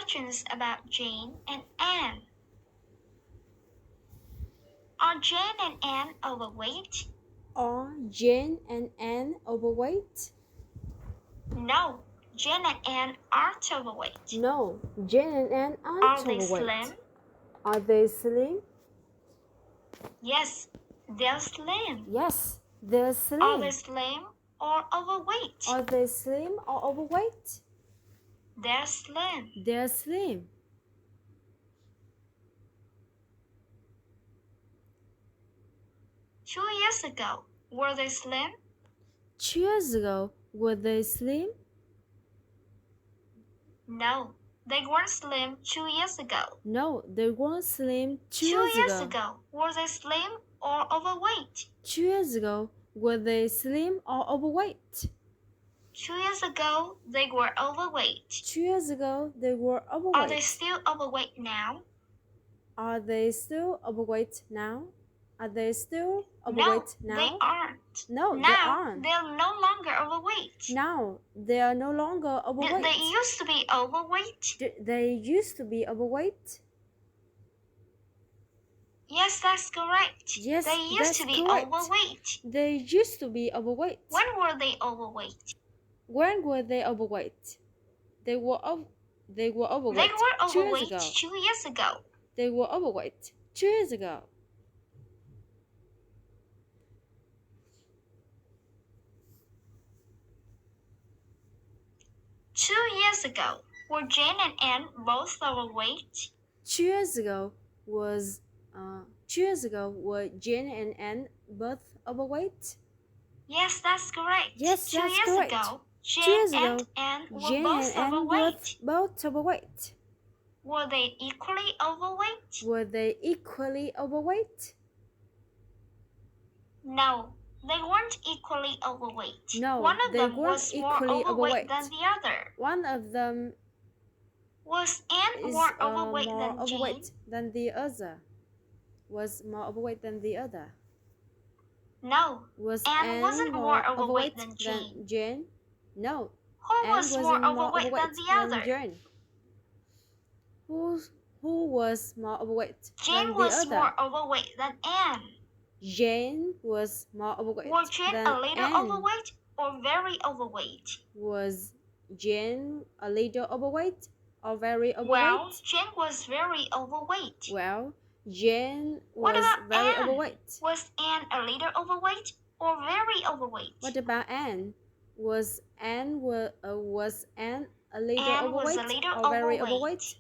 questions about Jane and Anne. Are Jane and Anne overweight? Are Jane and Anne overweight? No, Jane and Anne aren't overweight. No, Jane and Anne aren't Are they overweight. slim? Are they slim? Yes, they're slim. Yes, they're slim. Are they slim or overweight? Are they slim or overweight? They're slim. They're slim. Two years ago, were they slim? 2 years ago, were they slim? No, they weren't slim 2 years ago. No, they weren't slim 2 2 years ago. ago, were they slim or overweight? 2 years ago, were they slim or overweight? 2 years ago, they were overweight. 2 years ago, they were overweight. Are they still overweight now? Are they still overweight now? Are they still overweight No, now? they aren't. No, they Now, aren't. they're no longer overweight. Now, they are no longer Did overweight. they used to be overweight? They used to be overweight? Yes, that's correct. Yes, they used that's to be correct. overweight. They used to be overweight. When were they overweight? When were they overweight? They were overweight. They were 2 years overweight ago. 2 years ago. They were overweight 2 years ago. Two years ago, were Jane and Anne both overweight? 2 years ago was 2 years ago were Jane and Anne both overweight? Yes, that's correct. Yes, Two that's years correct. ago, 2 Jane years and ago, Anne were Jane both and Anne overweight. both overweight. Were they equally overweight? Were they equally overweight? No, they weren't equally overweight. No, One of they them weren't was more equally overweight overweight. than the other. One of them Was Anne is more overweight more than overweight Jane? than the other. Was more overweight than the other. No, Was Anne wasn't more overweight than Jane? No, Who Anne was more wasn't more overweight than the other? Jane. Who was more overweight Jane than the was other? more overweight than Anne. Jane was more overweight Was Jane than a little Anne. overweight or very overweight? Was Jane a little overweight or very overweight? Well, Jane was very overweight. Well, Jane What was about very Anne? overweight. Was Anne a little overweight or very overweight? What about Anne? Was Anne a little Anne was overweight a little or very overweight. overweight?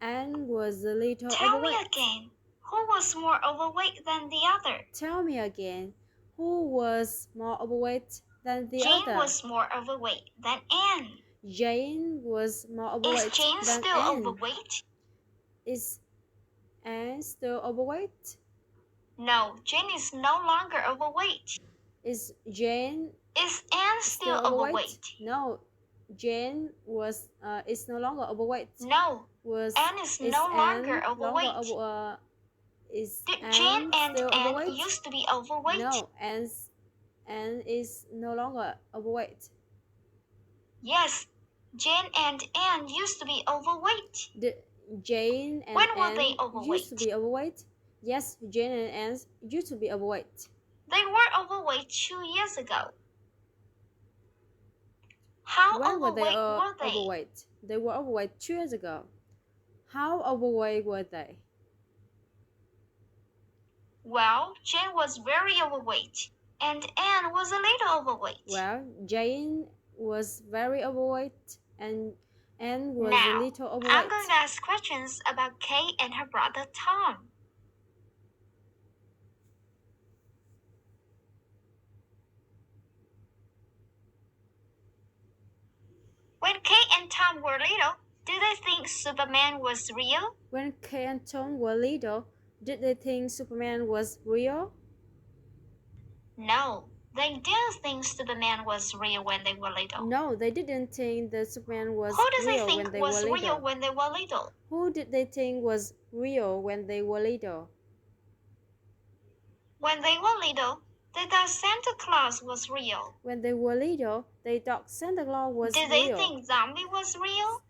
Anne was a little Tell overweight. me again, who was more overweight than the other? Tell me again, who was more overweight than the Jane other? was more overweight than Anne. Jane was more overweight Is Jane than still Anne. overweight? Is Anne still overweight? No, Jane is no longer overweight. Is Jane Is Anne still overweight? No, Jane is no longer overweight. No, Anne is no longer overweight. Is Did Anne Jane and still Anne overweight? used to be overweight? No, Anne is no longer overweight. Yes, Jane and Anne used to be overweight. Jane and When were Anne they overweight? used to be overweight? Yes, Jane and Anne used to be overweight. They were overweight 2 years ago. How When were overweight they were they? overweight? They were overweight 2 years ago. How overweight were they? Well, Jane was very overweight, and Anne was a little overweight. Well, Jane was very overweight and Anne was Now, a little overweight. I'm going to ask questions about Kay and her brother Tom. When Kay and Tom were little, did they think Superman was real? When Kay and Tom were little, did they think Superman was real? No, they didn't think Superman was real when they were little. No, they didn't think that Superman was Who did they real think when they was were real little. when they were little? Who did they think was real when they were little? When they were little, they thought Santa Claus was real. When they were little, they thought Santa Claus was Did real. they think zombie was real?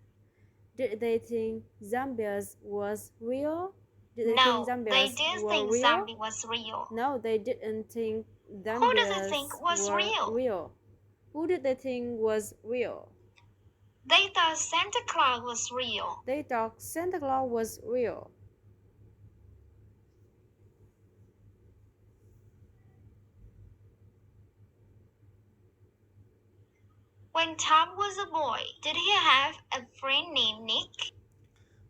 Did they think zombies was real? Did they think No, they zombies didn't were think real? zombie was real. No, they didn't think Who did they think zombies was were real? real. Who did they think was real? They thought Santa Claus was real. They thought Santa Claus was real. When Tom was a boy, did he have a friend named Nick?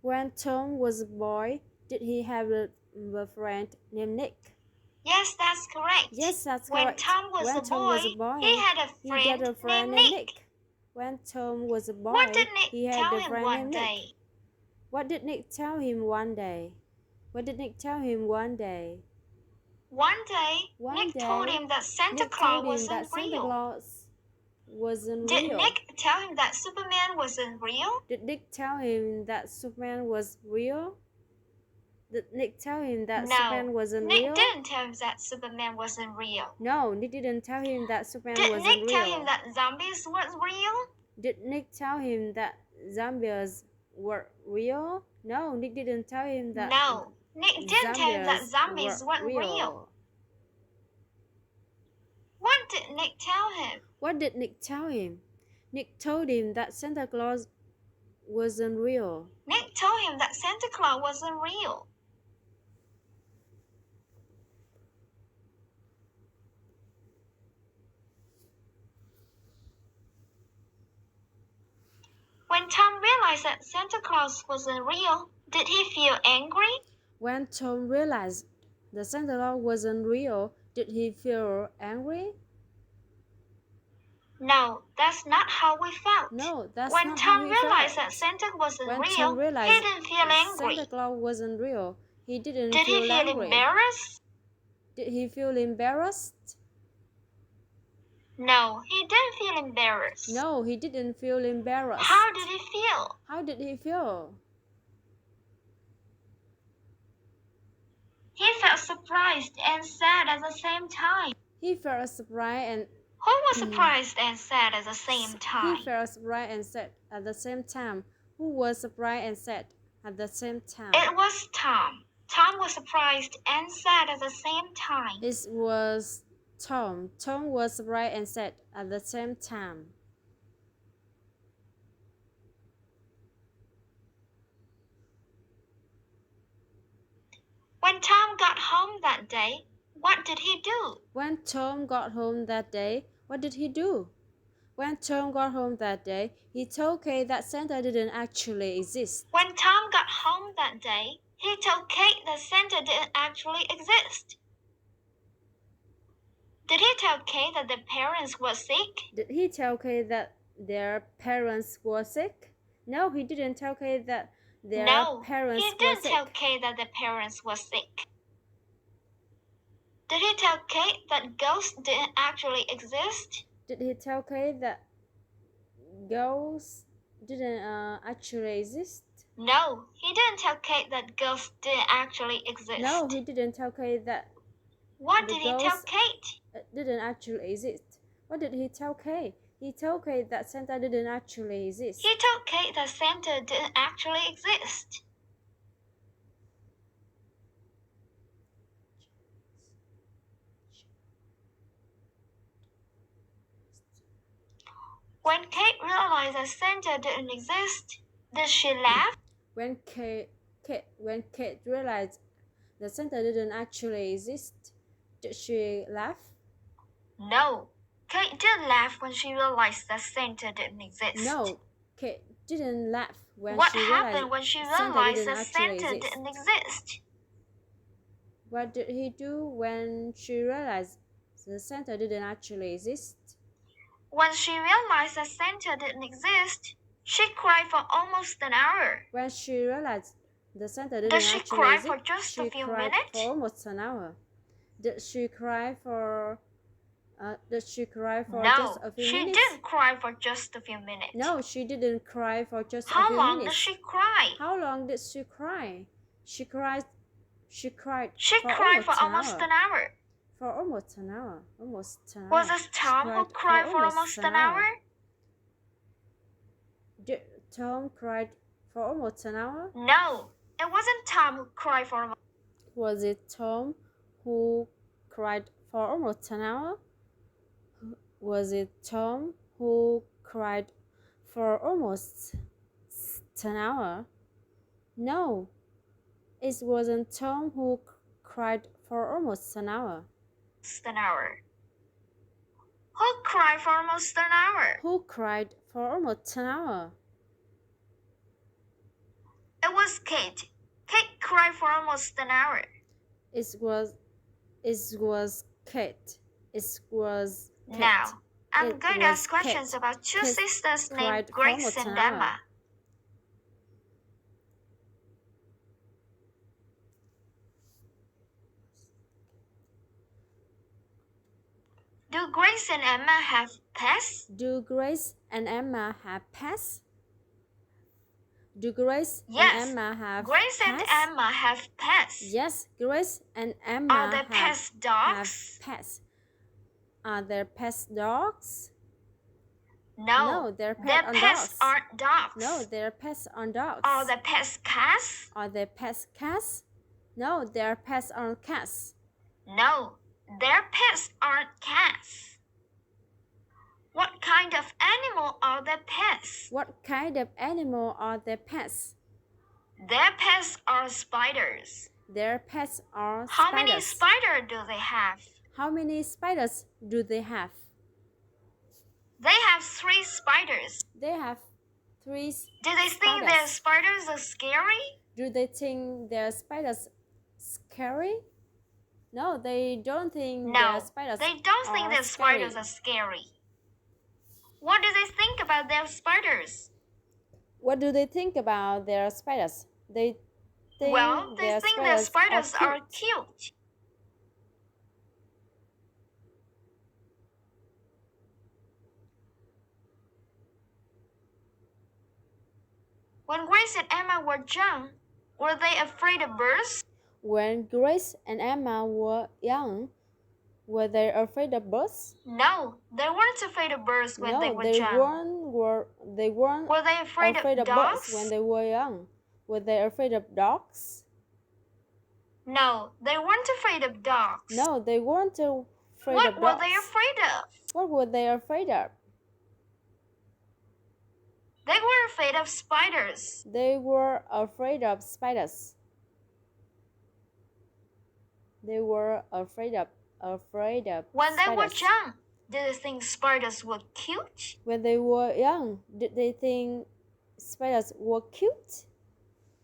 When Tom was a boy, did he have a friend named Nick? Yes, that's correct. Yes, that's when correct. Tom was When a Tom boy, was a boy, he had a he friend, got a friend named named Nick. Nick. When Tom was a boy, What did Nick he had tell a him friend one named day? Nick. What did Nick tell him one day? What did Nick tell him one day? One day, One Nick day, told him that Santa Nick Claus told him wasn't that Santa real. Claus wasn't Did real. Nick tell him that Superman wasn't real? Did Nick tell him that Superman was real? Did Nick tell him that Superman No, wasn't Nick real? didn't tell him that Superman wasn't real. No, Nick didn't tell him that Superman Did wasn't Nick tell him real. that zombies weren't real? Did Nick tell him that zombies were real? No, Nick didn't tell him that No, Nick didn't tell him that zombies were weren't real. What did Nick tell him? What did Nick tell him? Nick told him that Santa Claus wasn't real. Nick told him that Santa Claus wasn't real. When Tom realized that Santa Claus wasn't real, did he feel angry? When Tom realized that Santa Claus wasn't real, did he feel angry? No, that's not how we felt. No, that's when not Tom how he realized felt. that Santa wasn't When real, Tom realized he didn't feel that angry. Santa Claus wasn't real, he didn't Did he feel feel angry. embarrassed? Did he feel embarrassed? No, he didn't feel embarrassed. No, he didn't feel embarrassed. How did he feel? How did he feel? He felt surprised and sad at the same time. He felt surprised and Who was surprised and sad at the same time? he felt surprised and sad at the same time. Who was surprised and sad at the same time? It was Tom. Tom was surprised and sad at the same time. It was Tom. Tom was surprised and sad at the same time. When Tom got home that day, what did he do? When Tom got home that day, what did he do? When Tom got home that day, he told Kate that Santa didn't actually exist. When Tom got home that day, he told Kate that Santa didn't actually exist. Did he tell Kate that their parents were sick? Did he tell Kate that their parents were sick? No, he didn't tell Kate that their parents he were didn't sick. tell Kate that their parents were sick. Did he tell Kate that ghosts didn't actually exist? Did he tell Kate that ghosts didn't actually exist? No, he didn't tell Kate that ghosts didn't actually exist. No, he didn't tell Kate that What did he tell Kate? didn't actually exist. What did he tell Kate? He told Kate that Santa didn't actually exist. He told Kate that Santa didn't actually exist. When Kate realized that Santa didn't exist, did she laugh? When Kate realized that Santa didn't actually exist, did she laugh? No, Kate didn't laugh when she realized that Santa didn't exist. No, Kate didn't laugh when what she realized happened when she Santa realized didn't that actually Santa exist. didn't exist? What did he do when she realized that Santa didn't actually exist? When she realized that Santa didn't exist, she cried for almost an hour. When she realized that Santa didn't Did she actually cry exist, for just she a few cried minutes? for almost an hour. Did she cry for just a few she minutes? didn't cry for just a few minutes. No, she didn't cry for just a How few long minutes. did she cry? How long did she cry? She cried for almost an hour. For almost an hour. Almost an hour. Was it Tom who cried for almost an hour? Tom cried for almost an hour? No, it wasn't Tom who cried for almost. Was it Tom who cried for almost an hour? Was it Tom who cried for almost an hour? No, it wasn't Tom who cried for almost an hour. An hour. Who cried for almost an hour? Who cried for almost an hour? It was Kate. Kate cried for almost an hour. It was Kate. It was Kate. Now, I'm It going to was ask questions Kate. about two Kate sisters cried named for Grace almost and an hour. Emma. Do Grace and Emma have pets? Do Grace and Emma have pets? Do Grace Yes, and Emma have Grace and pets? Emma have pets. Yes, Grace and Emma Are their pets dogs? have pets. Are their pets dogs? No, their their pets pets aren't dogs. No, their pets aren't dogs. Are their pets cats? Are their pets cats? No, their pets aren't cats. No, their pets aren't cats. What kind of animal are their pets? What kind of animal are their pets? Their pets are spiders. Their pets are How spiders. many spiders do they have? How many spiders do they have? They have 3 spiders. They have 3 Do they think their spiders are scary? Do they think their spiders scary? No, they don't think their spiders they don't think are their scary. spiders are scary. What do they think about their spiders? What do they think about their spiders? They think they think their spiders are cute. cute. When Grace and Emma were young, were they afraid of birds? When Grace and Emma were young, were they afraid of birds? No, they weren't afraid of birds when they were young. They weren't Were they afraid of of birds dogs? when they were young. Were they afraid of dogs? No, they weren't afraid of dogs. No, they weren't afraid of dogs. What were they afraid of? What were they afraid of? They were afraid of spiders. They were afraid of spiders. They were afraid of When spiders. they were young, did they think spiders were cute? When they were young, did they think spiders were cute?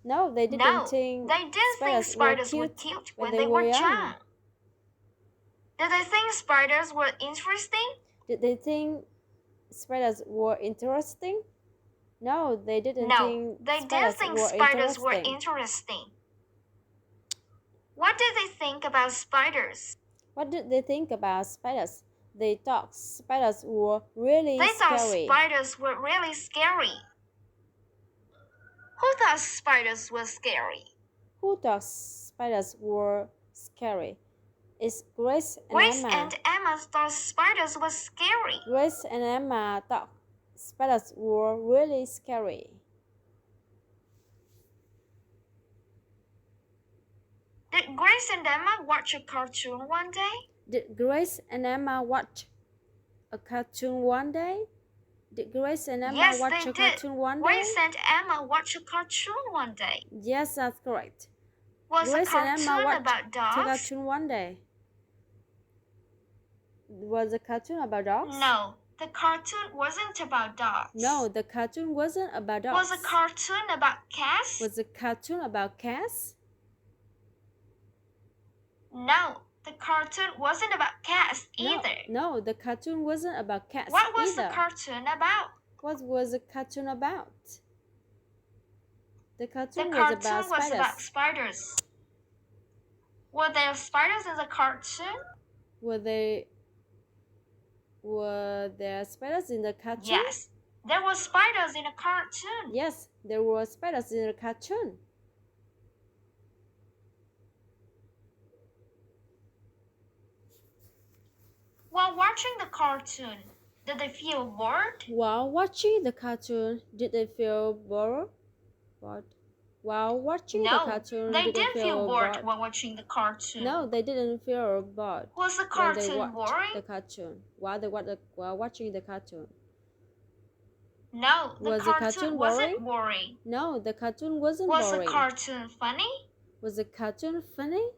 No, they didn't think they didn't think spiders were cute when they were young. Did they think spiders were interesting? Did they think spiders were interesting? No, they didn't think spiders were interesting. What did they think about spiders? What did they think about spiders? They thought spiders were really scary. They thought spiders were really scary. Who thought spiders were scary? Who thought spiders were scary? It's Grace and Grace Emma. and Emma thought spiders were scary. Grace and Emma thought spiders were really scary. Did Grace and Emma watch a cartoon one day? Did Grace and Emma watch a cartoon one day? Did Grace and Emma watch a cartoon one day? Grace and Emma watched a cartoon one day. Yes, that's correct. Was Grace the cartoon and Emma watched about dogs? a cartoon one day. Was the cartoon about dogs? No, the cartoon wasn't about dogs. No, the cartoon wasn't about dogs. Was the cartoon about cats? Was the cartoon about cats? No, the cartoon wasn't about cats either. No, the cartoon wasn't about cats either. What was the cartoon about? What was the cartoon about? The cartoon was about spiders. Were there spiders in the cartoon? Were there spiders in the cartoon? Yes, there were spiders in the cartoon. Yes, there were spiders in the cartoon. While watching the cartoon, did they feel bored? While watching the cartoon, did they feel bored? bored while watching the No, cartoon. they Didn't didn't feel feel bored bored. while watching the cartoon. No, they didn't feel bored Was the when they cartoon watched boring? the cartoon. While watching the cartoon. No, the Was the cartoon cartoon wasn't boring? boring. No, the cartoon wasn't Was the boring. cartoon funny? Was the cartoon funny?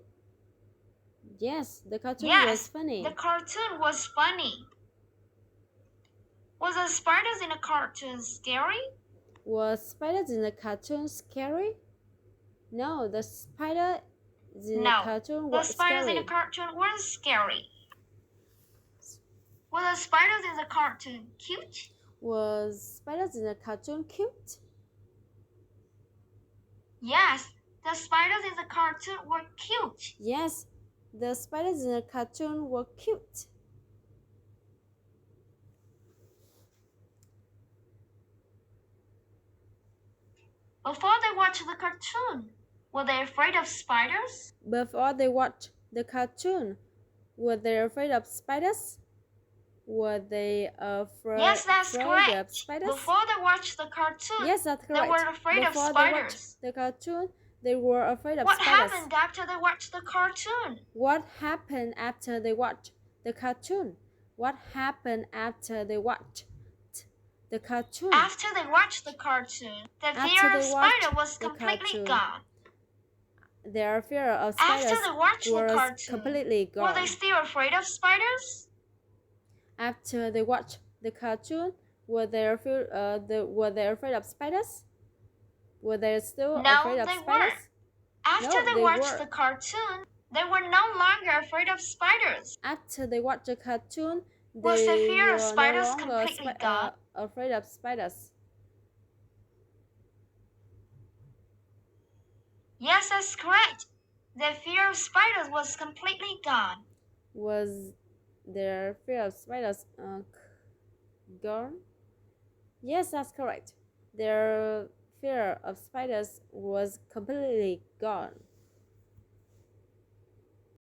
Yes, the cartoon was Yes, funny. the cartoon was funny. Was the spiders in the cartoon scary? Was spiders in the cartoon scary? No, the spiders in the No, cartoon the were spiders in the scary. cartoon weren't scary. Were the spiders in the cartoon cute? Was spiders in the cartoon cute? Yes, the spiders in the cartoon were cute. Yes, the spiders in the cartoon were cute. Before they watched the cartoon, were they afraid of spiders? Before they watched the cartoon, were they afraid of spiders? Were they Yes, that's afraid of correct. spiders? Before they watched the cartoon, Yes, that's correct. they were afraid Before of they watched spiders. the cartoon, they were afraid of What spiders. happened after they watched the cartoon? What happened after they watched the cartoon? What happened after they watched the cartoon? After they watched the cartoon, the After fear they of watched spider was the completely cartoon, gone. their fear of After spiders they watched the was cartoon, completely were gone. they still afraid of spiders? After they watched the cartoon, were they afraid of spiders? Were they still afraid No, of they spiders? weren't. After No, they they watched were. the cartoon, they were no longer afraid of spiders. After they watched the cartoon, Was the they fear of were no spiders longer completely gone? afraid of spiders. Yes, that's correct. The fear of spiders was completely gone. Was their fear of spiders gone? Yes, that's correct. Their fear of spiders was completely gone.